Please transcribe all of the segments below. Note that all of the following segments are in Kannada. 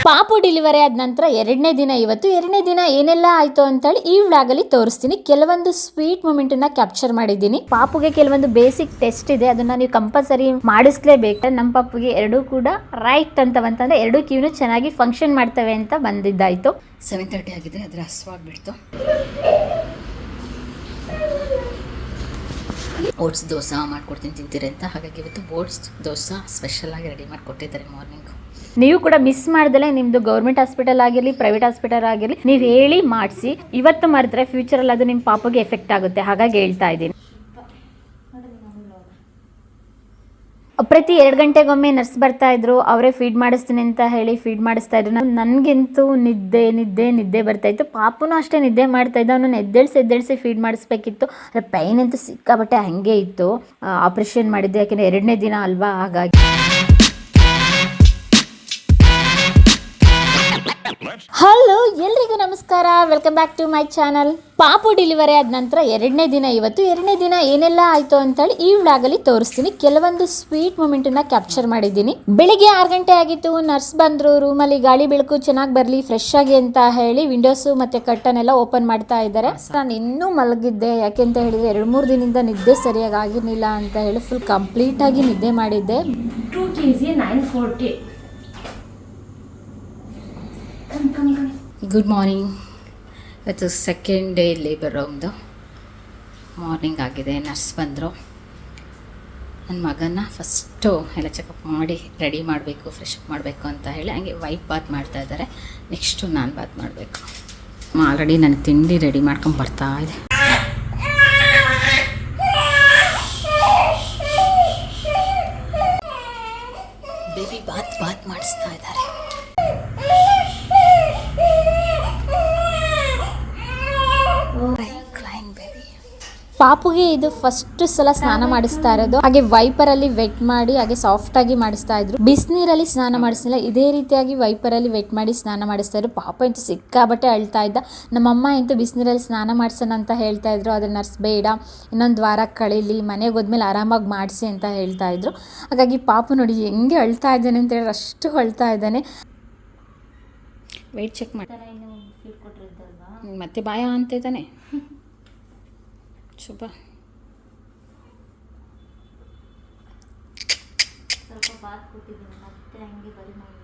ಪಾಪು ಡೆಲಿವರಿ ಆದ ನಂತರ ಎರಡನೇ ದಿನ ಇವತ್ತು. ಎರಡನೇ ದಿನ ಏನೆಲ್ಲ ಆಯ್ತು ಅಂತೇಳಿ ಈ ವ್ಲಾಗಲ್ಲಿ ತೋರಿಸ್ತೀನಿ. ಕೆಲವೊಂದು ಸ್ವೀಟ್ ಮೂಮೆಂಟ್ ನ ಕ್ಯಾಪ್ಚರ್ ಮಾಡಿದ್ದೀನಿ. ಪಾಪುಗೆ ಕೆಲವೊಂದು ಬೇಸಿಕ್ ಟೆಸ್ಟ್ ಇದೆ, ಅದನ್ನ ನೀವು ಕಂಪಲ್ಸರಿ ಮಾಡಿಸ್ಲೇಬೇಕು. ನಮ್ಮ ಪಾಪುಗೆ ಎರಡೂ ಕೂಡ ರೈಟ್ ಅಂತ ಬಂತಂದ್ರೆ ಎರಡೂ ಕಿವಿನೂ ಚೆನ್ನಾಗಿ ಫಂಕ್ಷನ್ ಮಾಡ್ತವೆ ಅಂತ ಬಂದಿದ್ದಾಯ್ತು. 7:30 ಆಗಿದೆ, ಅದ್ರ ಹಸುವಾಗ್ಬಿಡ್ತು. ಓಟ್ಸ್ ದೋಸೆ ಮಾಡ್ಕೊಡ್ತೀನಿ ತಿಂತೀರಿ ಅಂತ, ಹಾಗಾಗಿ ಇವತ್ತು ಓಟ್ಸ್ ದೋಸೆ ಸ್ಪೆಷಲ್ ಆಗಿ ರೆಡಿ ಮಾಡಿಕೊಟ್ಟಿದ್ದಾರೆ ಮಾರ್ನಿಂಗ್. ನೀವು ಕೂಡ ಮಿಸ್ ಮಾಡ್ದಲೆ ನಿಮ್ದು ಗೌರ್ಮೆಂಟ್ ಹಾಸ್ಪಿಟಲ್ ಆಗಿರಲಿ ಪ್ರೈವೇಟ್ ಹಾಸ್ಪಿಟಲ್ ಆಗಿರಲಿ ನೀವು ಹೇಳಿ ಮಾಡಿಸಿ. ಇವತ್ತು ಮಾಡಿದ್ರೆ ಫ್ಯೂಚರಲ್ಲಿ ಅದು ನಿಮ್ಮ ಪಾಪಗೆ ಎಫೆಕ್ಟ್ ಆಗುತ್ತೆ, ಹಾಗಾಗಿ ಹೇಳ್ತಾ ಇದ್ದೀನಿ. ಪ್ರತಿ 2 ಗಂಟೆಗೊಮ್ಮೆ ನರ್ಸ್ ಬರ್ತಾ ಇದ್ರು, ಅವರೇ ಫೀಡ್ ಮಾಡಿಸ್ತೀನಿ ಅಂತ ಹೇಳಿ ಫೀಡ್ ಮಾಡಿಸ್ತಾ ಇದ್ರು. ನನಗಂತೂ ನಿದ್ದೆ ಬರ್ತಾ ಇತ್ತು. ಪಾಪುನು ಅಷ್ಟೇ ನಿದ್ದೆ ಮಾಡ್ತಾ ಇದ್ದ. ಅವನನ್ನು ಎದ್ದೇಳಿಸಿ ಫೀಡ್ ಮಾಡಿಸ್ಬೇಕಿತ್ತು. ಪೈನ್ ಅಂತೂ ಸಿಕ್ಕಾಬಟ್ಟೆ ಹಾಗೆ ಇತ್ತು. ಆಪ್ರೇಷನ್ ಮಾಡಿದ್ದೆ, ಯಾಕೆಂದರೆ 2ನೇ ದಿನ ಅಲ್ವಾ, ಹಾಗಾಗಿ. ಹಲೋ ಎಲ್ರಿಗೂ ನಮಸ್ಕಾರ, welcome back to my channel. ಪಾಪು ಡೆಲಿವರಿ ಆದ ನಂತರ 2ನೇ ದಿನ ಇವತ್ತು. 2ನೇ ದಿನ ಏನೆಲ್ಲ ಆಯ್ತು ಅಂತೇಳಿ ಈ ವ್ಲಾಗಲ್ಲಿ ತೋರಿಸ್ತೀನಿ. ಕೆಲವೊಂದು ಸ್ವೀಟ್ ಮೂಮೆಂಟ್ ನ ಕ್ಯಾಪ್ಚರ್ ಮಾಡಿದ್ದೀನಿ. ಬೆಳಿಗ್ಗೆ 6 ಗಂಟೆ ಆಗಿತ್ತು. ನರ್ಸ್ ಬಂದ್ರು, ರೂಮಲ್ಲಿ ಗಾಳಿ ಬೆಳಕು ಚೆನ್ನಾಗಿ ಬರಲಿ, ಫ್ರೆಶ್ ಆಗಿ ಅಂತ ಹೇಳಿ ವಿಂಡೋಸು ಮತ್ತೆ ಕರ್ಟನ್ ಎಲ್ಲ ಓಪನ್ ಮಾಡ್ತಾ ಇದ್ದಾರೆ. ನಾನು ಇನ್ನೂ ಮಲಗಿದ್ದೆ, ಯಾಕೆಂತ ಹೇಳಿದ್ರೆ 2-3 ದಿನದಿಂದ ನಿದ್ದೆ ಸರಿಯಾಗಿ ಆಗಿರ್ಲಿಲ್ಲ ಅಂತ ಹೇಳಿ ಫುಲ್ ಕಂಪ್ಲೀಟ್ ಆಗಿ ನಿದ್ದೆ ಮಾಡಿದ್ದೆ. 2 kg 940. Good morning. ಇವತ್ತು 2nd ಡೇ ಲೇಬರ್ ರೂಮ್ದು ಮಾರ್ನಿಂಗ್ ಆಗಿದೆ. ನರ್ಸ್ ಬಂದರು. ನನ್ನ ಮಗನ ಫಸ್ಟು ಎಲ್ಲ ಚೆಕಪ್ ಮಾಡಿ ರೆಡಿ ಮಾಡಬೇಕು, ಫ್ರೆಶ್ ಅಪ್ ಮಾಡಬೇಕು ಅಂತ ಹೇಳಿ ಹಂಗೆ ವೈಪ್ ಬಾತ್ ಮಾಡ್ತಾ ಇದ್ದಾರೆ. ನೆಕ್ಸ್ಟು ನಾನು ಬಾತ್ ಮಾಡಬೇಕು. ಆಲ್ರೆಡಿ ನನಗೆ ತಿಂಡಿ ರೆಡಿ ಮಾಡ್ಕೊಂಡು ಬರ್ತಾ ಇದೆ. ಬೇಬಿ ಬಾತ್ ಮಾಡಿಸ್ತಾ ಇದ್ದಾರೆ. ಪಾಪುಗೆ ಇದು ಫಸ್ಟ್ ಸಲ ಸ್ನಾನ ಮಾಡಿಸ್ತಾ ಇರೋದು. ಹಾಗೆ ವೈಪರ್ ಅಲ್ಲಿ ವೆಟ್ ಮಾಡಿ ಹಾಗೆ ಸಾಫ್ಟ್ ಆಗಿ ಮಾಡಿಸ್ತಾ ಇದ್ರು. ಬಿಸಿನೀರಲ್ಲಿ ಸ್ನಾನ ಮಾಡಿಸ್ತಿಲ್ಲ, ಇದೇ ರೀತಿಯಾಗಿ ವೈಪರ್ ಅಲ್ಲಿ ವೆಟ್ ಮಾಡಿ ಸ್ನಾನ ಮಾಡಿಸ್ತಾ ಇದ್ರು. ಪಾಪ ಅಂತೂ ಸಿಕ್ಕಾಬಟ್ಟೆ ಅಳ್ತಾ ಇದ್ದ. ನಮ್ಮಮ್ಮ ಅಂತೂ ಬಿಸಿನೀರಲ್ಲಿ ಸ್ನಾನ ಮಾಡ್ಸೋಣ ಅಂತ ಹೇಳ್ತಾ ಇದ್ರು. ಅದ್ರ ನರ್ಸ್ ಬೇಡ, ಇನ್ನೊಂದು ವಾರ ಕಳೀಲಿ, ಮನೆಗೆ ಹೋದ್ಮೇಲೆ ಆರಾಮಾಗಿ ಮಾಡಿಸಿ ಅಂತ ಹೇಳ್ತಾ ಇದ್ರು. ಹಾಗಾಗಿ ಪಾಪು ನೋಡಿ ಹೆಂಗೆ ಅಳ್ತಾ ಇದ್ದಾನೆ ಅಂತ ಹೇಳಿ ಅಷ್ಟು ಅಳ್ತಾ ಇದ್ದಾನೆ. ವೆಯ್ಟ್ ಚೆಕ್ ಮಾಡಿ ಮತ್ತೆ ಬಾಯ ಅಂತ ಇದ್ದಾನೆ. ಶುಭ ಸ್ವಲ್ಪ ಬಾತ್ ಕೊಟ್ಟಿದ್ದೀನಿ, ಮತ್ತೆ ಹಂಗೆ ಬರಿ ಮಾಡಿ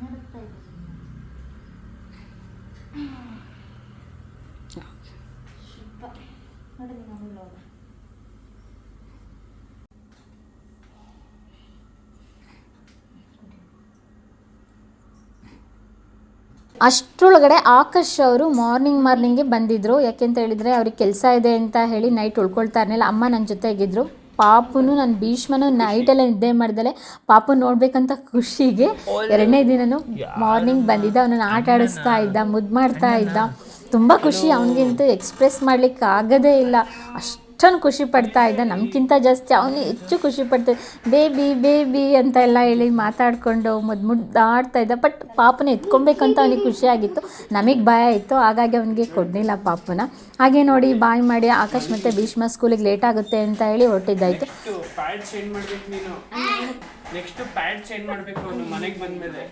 ನಡುತ್ತಾ ಇದ್ದೀನಿ. ಶುಭ ನೋಡಿರಿ ನಮಗೆ ಅಷ್ಟರೊಳಗಡೆ ಆಕಾಶ್ ಅವರು ಮಾರ್ನಿಂಗ್ಗೆ ಬಂದಿದ್ರು. ಯಾಕೆಂತ ಹೇಳಿದ್ರೆ ಅವ್ರಿಗೆ ಕೆಲಸ ಇದೆ ಅಂತ ಹೇಳಿ ನೈಟ್ ಉಳ್ಕೊಳ್ತಾ ಇರಲಿಲ್ಲ. ಅಮ್ಮ ನನ್ನ ಜೊತೆಗಿದ್ರು. ಪಾಪುನು ನನ್ನ ಭೀಷ್ಮನು ನೈಟೆಲ್ಲ ನಿದ್ದೆ ಮಾಡ್ದಲೆ ಪಾಪು ನೋಡ್ಬೇಕಂತ ಖುಷಿಗೆ 2ನೇ ದಿನನೂ ಮಾರ್ನಿಂಗ್ ಬಂದಿದ್ದ. ಅವನನ್ನು ಆಟ ಆಡಿಸ್ತಾ ಇದ್ದ, ಮುದ್ದು ಮಾಡ್ತಾ ಇದ್ದ. ತುಂಬ ಖುಷಿ. ಅವನಿಗಂತೂ ಎಕ್ಸ್ಪ್ರೆಸ್ ಮಾಡ್ಲಿಕ್ಕೆ ಆಗೋದೇ ಇಲ್ಲ, ಅಷ್ಟೊಂದು ಖುಷಿ ಪಡ್ತಾ ಇದ್ದ. ನಮ್ಗಿಂತ ಜಾಸ್ತಿ ಅವನು ಹೆಚ್ಚು ಖುಷಿ ಪಡ್ತಾ ಬೇಬಿ ಅಂತ ಎಲ್ಲ ಹೇಳಿ ಮಾತಾಡಿಕೊಂಡು ಮುದ್ದಾಡ್ತಾ ಇದ್ದ. ಬಟ್ ಪಾಪನ ಎತ್ಕೊಬೇಕಂತ ಅವನಿಗೆ ಖುಷಿಯಾಗಿತ್ತು, ನಮಗೆ ಭಯ ಇತ್ತು, ಹಾಗಾಗಿ ಅವನಿಗೆ ಕೊಡಲಿಲ್ಲ ಪಾಪನ. ಹಾಗೆ ನೋಡಿ ಬಾಯ್ ಮಾಡಿ ಆಕಾಶ್ ಮತ್ತು ಭೀಷ್ಮ ಸ್ಕೂಲಿಗೆ ಲೇಟ್ ಆಗುತ್ತೆ ಅಂತ ಹೇಳಿ ಹೊರಟಿದ್ದಾಯಿತು. ನೆಕ್ಸ್ಟ್ ಪ್ಯಾಡ್ ಚೇಂಜ್ ಮಾಡಬೇಕು. ಅವನು ಮನೆಗೆ ಬಂದ್ಮೇಲೆ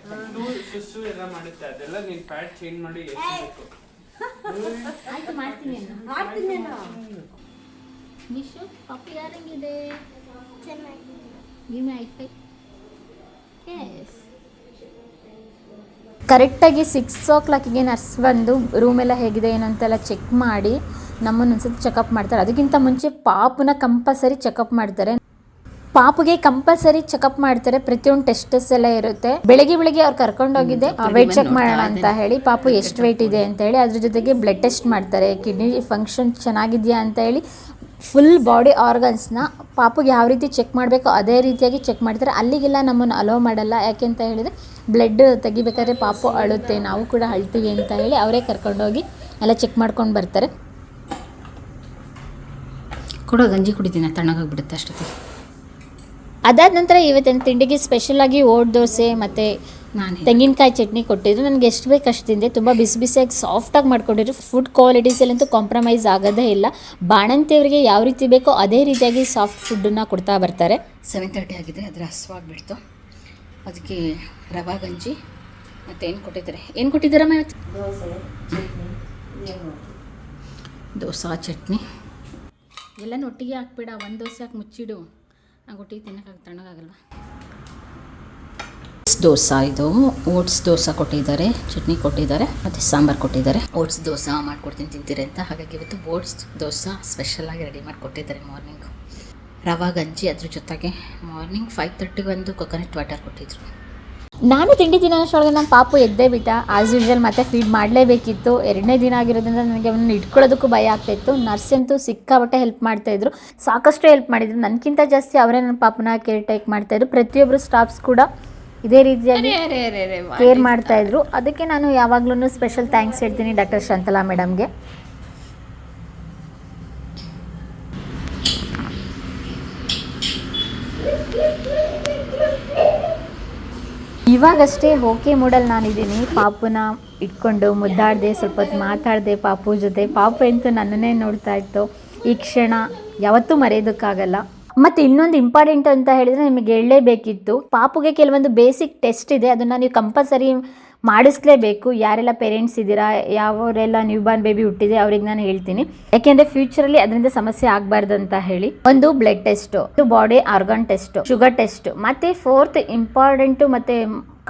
ಸುಸ್ಸು ಎಲ್ಲ ಮಾಡುತ್ತೆ, ಅದೆಲ್ಲ ನೀನು ಪ್ಯಾಡ್ ಚೇಂಜ್ ಮಾಡಿ ಎತ್ತಬೇಕು. ಆಯ್ತು, ಮಾಡ್ತೀನಿ. ನಿಶು ಪಾಪು ಯಾರಂಗಿದೆ? ಚೆನ್ನಾಗಿದೆ. ಕರೆಕ್ಟಾಗಿ 6 o'clock ನರ್ಸ್ ಬಂದು ರೂಮೆಲ್ಲ ಹೇಗಿದೆ ಏನಂತೆಲ್ಲ ಚೆಕ್ ಮಾಡಿ ನಮ್ಮನ್ನು ಒಂದ್ಸತಿ ಚೆಕಪ್ ಮಾಡ್ತಾರೆ. ಅದಕ್ಕಿಂತ ಮುಂಚೆ ಪಾಪುನ ಕಂಪಲ್ಸರಿ ಚೆಕಪ್ ಮಾಡ್ತಾರೆ. ಪಾಪುಗೆ ಕಂಪಲ್ಸರಿ ಚೆಕಪ್ ಮಾಡ್ತಾರೆ. ಪ್ರತಿಯೊಂದು ಟೆಸ್ಟಸ್ ಎಲ್ಲ ಇರುತ್ತೆ. ಬೆಳಗ್ಗೆ ಅವ್ರು ಕರ್ಕೊಂಡೋಗಿದ್ದೆ ವೆಯ್ಟ್ ಚೆಕ್ ಮಾಡೋಣ ಅಂತ ಹೇಳಿ, ಪಾಪು ಎಷ್ಟು ವೆಯ್ಟ್ ಇದೆ ಅಂತ ಹೇಳಿ. ಅದ್ರ ಜೊತೆಗೆ ಬ್ಲಡ್ ಟೆಸ್ಟ್ ಮಾಡ್ತಾರೆ, ಕಿಡ್ನಿ ಫಂಕ್ಷನ್ ಚೆನ್ನಾಗಿದೆಯಾ ಅಂತ ಹೇಳಿ. ಫುಲ್ ಬಾಡಿ ಆರ್ಗನ್ಸ್ನ ಪಾಪುಗೆ ಯಾವ ರೀತಿ ಚೆಕ್ ಮಾಡಬೇಕು ಅದೇ ರೀತಿಯಾಗಿ ಚೆಕ್ ಮಾಡ್ತಾರೆ. ಅಲ್ಲಿಗೆಲ್ಲ ನಮ್ಮನ್ನು ಅಲೋ ಮಾಡಲ್ಲ. ಯಾಕೆ ಅಂತ ಹೇಳಿದರೆ ಬ್ಲಡ್ ತೆಗಿಬೇಕಾದ್ರೆ ಪಾಪು ಅಳುತ್ತೆ, ನಾವು ಕೂಡ ಅಳ್ತೀವಿ ಅಂತ ಹೇಳಿ ಅವರೇ ಕರ್ಕೊಂಡೋಗಿ ಎಲ್ಲ ಚೆಕ್ ಮಾಡ್ಕೊಂಡು ಬರ್ತಾರೆ. ಕೂಡ ಗಂಜಿ ಕುಡಿತೀನಿ, ತಣ್ಣಗಾಗ್ಬಿಡುತ್ತೆ ಅಷ್ಟೊತ್ತಿಗೆ. ಅದಾದ ನಂತರ ಇವತ್ತಿನ ತಿಂಡಿಗೆ ಸ್ಪೆಷಲಾಗಿ ಓಟ್ ದೋಸೆ ಮತ್ತು ತೆಂಗಿನಕಾಯಿ ಚಟ್ನಿ ಕೊಟ್ಟಿದ್ರು. ನನಗೆ ಎಷ್ಟು ಬೇಕು ಅಷ್ಟು ತಿಂದೆ. ತುಂಬ ಬಿಸಿಯಾಗಿ ಸಾಫ್ಟಾಗಿ ಮಾಡ್ಕೊಂಡಿದ್ರು. ಫುಡ್ ಕ್ವಾಲಿಟೀಸಲ್ಲಂತೂ ಕಾಂಪ್ರಮೈಸ್ ಆಗೋದೇ ಇಲ್ಲ. ಬಾಣಂತಿಯವರಿಗೆ ಯಾವ ರೀತಿ ಬೇಕೋ ಅದೇ ರೀತಿಯಾಗಿ ಸಾಫ್ಟ್ ಫುಡ್ಡನ್ನು ಕೊಡ್ತಾ ಬರ್ತಾರೆ. 7:30 ಆಗಿದೆ, ಅದರ ಹಸುವಾಗ್ಬಿಡ್ತು. ಅದಕ್ಕೆ ರವಾ ಗಂಜಿ ಮತ್ತು ಏನು ಕೊಟ್ಟಿದ್ದಾರೆ, ಏನು ಕೊಟ್ಟಿದ್ದಾರಮ್ಮ ಇವತ್ತು? ದೋಸೆ ಚಟ್ನಿ ಏನು ದೋಸೆ ಚಟ್ನಿ ಎಲ್ಲನೂ ಒಟ್ಟಿಗೆ ಹಾಕ್ಬೇಡ, ಒಂದು ದೋಸೆ ಹಾಕಿ ಮುಚ್ಚಿಡು, ಹಂಗೆ ಒಟ್ಟಿಗೆ ತಿನ್ನೋಕ್ಕಾಗ ತಣ್ಣಗಾಗಲ್ವ. ದೋಸೆ ಇದು ಓಟ್ಸ್ ದೋಸೆ ಕೊಟ್ಟಿದ್ದಾರೆ, ಚಟ್ನಿ ಕೊಟ್ಟಿದ್ದಾರೆ ಮತ್ತು ಸಾಂಬಾರು ಕೊಟ್ಟಿದ್ದಾರೆ. ಓಟ್ಸ್ ದೋಸೆ ಮಾಡ್ಕೊಡ್ತೀನಿ ತಿಂತೀರಿ ಅಂತ, ಹಾಗಾಗಿ ಇವತ್ತು ಓಟ್ಸ್ ದೋಸೆ ಸ್ಪೆಷಲಾಗಿ ರೆಡಿ ಮಾಡಿಕೊಟ್ಟಿದ್ದಾರೆ ಮಾರ್ನಿಂಗ್. ರವಾ ಗಂಜಿ ಅದ್ರ ಜೊತೆಗೆ ಮಾರ್ನಿಂಗ್ 5:30 ಒಂದು ಕೊಕೊನಟ್ ವಾಟರ್ ಕೊಟ್ಟಿದ್ರು. ನಾನು ತಿಂಡಿ ತಿನ್ನೋಷ್ಟೊಳಗೆ ನಮ್ಮ ಪಾಪು ಎದ್ದೇ ಬಿಟ್ಟ. ಆ್ಯಸ್ ಯೂಶ್ವಲ್ ಮತ್ತೆ ಫೀಡ್ ಮಾಡಲೇಬೇಕಿತ್ತು. 2ನೇ ದಿನ ಆಗಿರೋದ್ರಿಂದ ನನಗೆ ಅವನ್ನ ಇಟ್ಕೊಳ್ಳೋದಕ್ಕೂ ಭಯ ಆಗ್ತಾಯಿತ್ತು. ನರ್ಸ್ ಅಂತೂ ಸಿಕ್ಕಾಬಟ್ಟೆ ಹೆಲ್ಪ್ ಮಾಡ್ತಾಯಿದ್ರು, ಸಾಕಷ್ಟು ಹೆಲ್ಪ್ ಮಾಡಿದರು. ನನಗಿಂತ ಜಾಸ್ತಿ ಅವರೇ ನನ್ನ ಪಾಪನ ಕೇರ್ ಟೇಕ್ ಮಾಡ್ತಾಯಿದ್ರು. ಪ್ರತಿಯೊಬ್ಬರು ಸ್ಟಾಫ್ಸ್ ಕೂಡ ಇದೇ ರೀತಿಯಾಗಿ ಕೇರ್ ಮಾಡ್ತಾಯಿದ್ರು. ಅದಕ್ಕೆ ನಾನು ಯಾವಾಗಲೂ ಸ್ಪೆಷಲ್ ಥ್ಯಾಂಕ್ಸ್ ಹೇಳ್ತೀನಿ ಡಾಕ್ಟರ್ ಶಾಂತಲಾ ಮೇಡಮ್ಗೆ. ಇವಾಗಷ್ಟೇ ಓಕೆ ಮೂಡಲ್ಲಿ ನಾನಿದ್ದೀನಿ. ಪಾಪುನ ಇಟ್ಕೊಂಡು ಮುದ್ದಾಡಿದೆ, ಸ್ವಲ್ಪ ಹೊತ್ತು ಮಾತಾಡಿದೆ ಪಾಪು ಜೊತೆ. ಪಾಪು ಅಂತೂ ನನ್ನನ್ನೇ ನೋಡ್ತಾ ಇತ್ತು. ಈ ಕ್ಷಣ ಯಾವತ್ತೂ ಮರೆಯೋದಕ್ಕಾಗಲ್ಲ. ಮತ್ತು ಇನ್ನೊಂದು ಇಂಪಾರ್ಟೆಂಟ್ ಅಂತ ಹೇಳಿದರೆ ನಿಮಗೆ ಹೇಳಲೇಬೇಕಿತ್ತು, ಪಾಪುಗೆ ಕೆಲವೊಂದು ಬೇಸಿಕ್ ಟೆಸ್ಟ್ ಇದೆ, ಅದನ್ನು ನೀವು ಕಂಪಲ್ಸರಿ ಮಾಡಿಸ್ಲೇಬೇಕು. ಯಾರೆಲ್ಲ ಪೇರೆಂಟ್ಸ್ ಇದ್ದೀರಾ, ಯಾವರೆಲ್ಲ ನ್ಯೂ ಬಾರ್ನ್ ಬೇಬಿ ಹುಟ್ಟಿದೆ ಅವ್ರಿಗೆ ನಾನು ಹೇಳ್ತೀನಿ, ಯಾಕೆಂದರೆ ಫ್ಯೂಚರಲ್ಲಿ ಅದರಿಂದ ಸಮಸ್ಯೆ ಆಗಬಾರ್ದು ಅಂತ ಹೇಳಿ. ಒಂದು blood test, body organ test, sugar test, ಮತ್ತು 4th ಇಂಪಾರ್ಟೆಂಟು ಮತ್ತು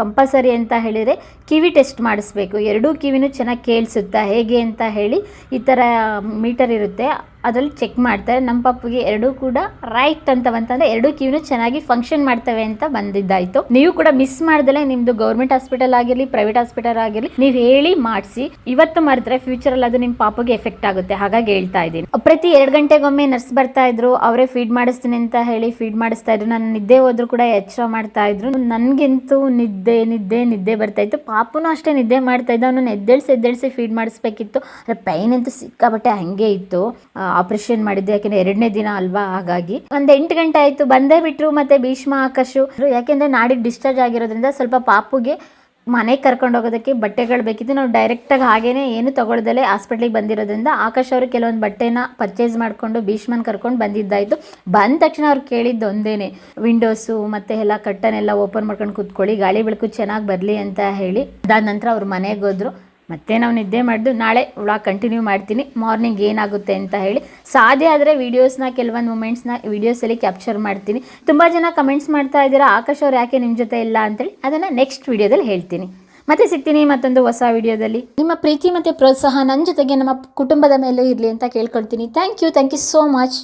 ಕಂಪಲ್ಸರಿ ಅಂತ ಹೇಳಿದರೆ ಕಿವಿ ಟೆಸ್ಟ್ ಮಾಡಿಸ್ಬೇಕು. ಎರಡೂ ಕಿವಿನೂ ಚೆನ್ನಾಗಿ ಕೇಳಿಸುತ್ತಾ ಹೇಗೆ ಅಂತ ಹೇಳಿ ಈ ಥರ ಮೀಟರ್ ಇರುತ್ತೆ, ಅದರಲ್ಲಿ ಚೆಕ್ ಮಾಡ್ತಾರೆ. ನಮ್ಮ ಪಾಪುಗೆ ಎರಡೂ ಕೂಡ ರೈಟ್ ಅಂತ ಬಂತಂದರೆ ಎರಡೂ ಕಿವಿನೂ ಚೆನ್ನಾಗಿ ಫಂಕ್ಷನ್ ಮಾಡ್ತವೆ ಅಂತ ಬಂದಿದ್ದಾಯಿತು. ನೀವು ಕೂಡ ಮಿಸ್ ಮಾಡ್ದಲೇ ನಿಮ್ಮದು ಗೌರ್ಮೆಂಟ್ ಹಾಸ್ಪಿಟಲ್ ಆಗಿರಲಿ ಪ್ರೈವೇಟ್ ಹಾಸ್ಪಿಟಲ್ ಆಗಿರಲಿ ನೀವು ಹೇಳಿ ಮಾಡಿಸಿ. ಇವತ್ತು ಮಾಡಿದ್ರೆ ಫ್ಯೂಚರಲ್ಲಿ ಅದು ನಿಮ್ಮ ಪಾಪುಗೆ ಎಫೆಕ್ಟ್ ಆಗುತ್ತೆ, ಹಾಗಾಗಿ ಹೇಳ್ತಾ ಇದ್ದೀನಿ. ಪ್ರತಿ 2 ಗಂಟೆಗೊಮ್ಮೆ ನರ್ಸ್ ಬರ್ತಾ ಇದ್ರು, ಅವರೇ ಫೀಡ್ ಮಾಡಿಸ್ತೀನಿ ಅಂತ ಹೇಳಿ ಫೀಡ್ ಮಾಡಿಸ್ತಾ ಇದ್ರು. ನಾನು ನಿದ್ದೆ ಹೋದ್ರು ಕೂಡ ಎಚ್ಚರ ಮಾಡ್ತಾ ಇದ್ರು. ನನಗಂತೂ ನಿದ್ದೆ ಬರ್ತಾ ಇತ್ತು. ಪಾಪುನೂ ಅಷ್ಟೇ ನಿದ್ದೆ ಮಾಡ್ತಾ ಇದ್ದ. ಅವನು ಎದ್ದೇಳಿಸಿ ಫೀಡ್ ಮಾಡಿಸ್ಬೇಕಿತ್ತು. ಪೈನ್ ಅಂತೂ ಸಿಕ್ಕಾಬಟ್ಟೆ ಹಾಗೆ ಇತ್ತು. ಆಪರೇಷನ್ ಮಾಡಿದ್ದೆ, ಯಾಕೆಂದರೆ 2ನೇ ದಿನ ಅಲ್ವಾ, ಹಾಗಾಗಿ ಒಂದು 8 ಗಂಟೆ ಆಯಿತು ಬಂದೇ ಬಿಟ್ಟರು. ಮತ್ತು ಭೀಷ್ಮ ಆಕಾಶು, ಯಾಕೆಂದರೆ ನಾಡಿಗೆ ಡಿಸ್ಚಾರ್ಜ್ ಆಗಿರೋದ್ರಿಂದ ಸ್ವಲ್ಪ ಪಾಪುಗೆ ಮನೆಗೆ ಕರ್ಕೊಂಡು ಹೋಗೋದಕ್ಕೆ ಬಟ್ಟೆಗಳು ಬೇಕಿತ್ತು. ನಾವು ಡೈರೆಕ್ಟಾಗಿ ಹಾಗೇನೆ ಏನು ತೊಗೊಳ್ದಲೇ ಹಾಸ್ಪಿಟ್ಲಿಗೆ ಬಂದಿರೋದ್ರಿಂದ ಆಕಾಶ್ ಅವರು ಕೆಲವೊಂದು ಬಟ್ಟೆನ ಪರ್ಚೇಸ್ ಮಾಡಿಕೊಂಡು ಭೀಷ್ಮನ್ ಕರ್ಕೊಂಡು ಬಂದಿದ್ದಾಯಿತು. ಬಂದ ತಕ್ಷಣ ಅವ್ರು ಕೇಳಿದ್ದು ಒಂದೇನೆ, ವಿಂಡೋಸು ಮತ್ತು ಎಲ್ಲ ಕಟ್ಟನ್ನೆಲ್ಲ ಓಪನ್ ಮಾಡ್ಕೊಂಡು ಕೂತ್ಕೊಳ್ಳಿ, ಗಾಳಿ ಬೆಳಕು ಚೆನ್ನಾಗಿ ಬರಲಿ ಅಂತ ಹೇಳಿ. ಅದಾದ ನಂತರ ಅವ್ರು ಮನೆಗೆ ಹೋದರು. ಮತ್ತೆ ನಾವು ನಿದ್ದೆ ಮಾಡಿದ್ದು. ನಾಳೆ ವ್ಲಾಗ್ ಕಂಟಿನ್ಯೂ ಮಾಡ್ತೀನಿ, ಮಾರ್ನಿಂಗ್ ಏನಾಗುತ್ತೆ ಅಂತ ಹೇಳಿ. ಸಾಧ್ಯ ಆದರೆ ವೀಡಿಯೋಸ್ನ ಕೆಲವೊಂದು ಮೂಮೆಂಟ್ಸ್ನ ವೀಡಿಯೋಸಲ್ಲಿ ಕ್ಯಾಪ್ಚರ್ ಮಾಡ್ತೀನಿ. ತುಂಬ ಜನ ಕಮೆಂಟ್ಸ್ ಮಾಡ್ತಾ ಇದ್ದೀರಾ, ಆಕಾಶ್ ಅವ್ರು ಯಾಕೆ ನಿಮ್ಮ ಜೊತೆ ಇಲ್ಲ ಅಂತೇಳಿ. ಅದನ್ನು ನೆಕ್ಸ್ಟ್ ವೀಡಿಯೋದಲ್ಲಿ ಹೇಳ್ತೀನಿ. ಮತ್ತೆ ಸಿಗ್ತೀನಿ ಮತ್ತೊಂದು ಹೊಸ ವಿಡಿಯೋದಲ್ಲಿ. ನಿಮ್ಮ ಪ್ರೀತಿ ಮತ್ತು ಪ್ರೋತ್ಸಾಹ ನನ್ನ ಜೊತೆಗೆ ನಮ್ಮ ಕುಟುಂಬದ ಮೇಲೂ ಇರಲಿ ಅಂತ ಕೇಳ್ಕೊಳ್ತೀನಿ. Thank you so much.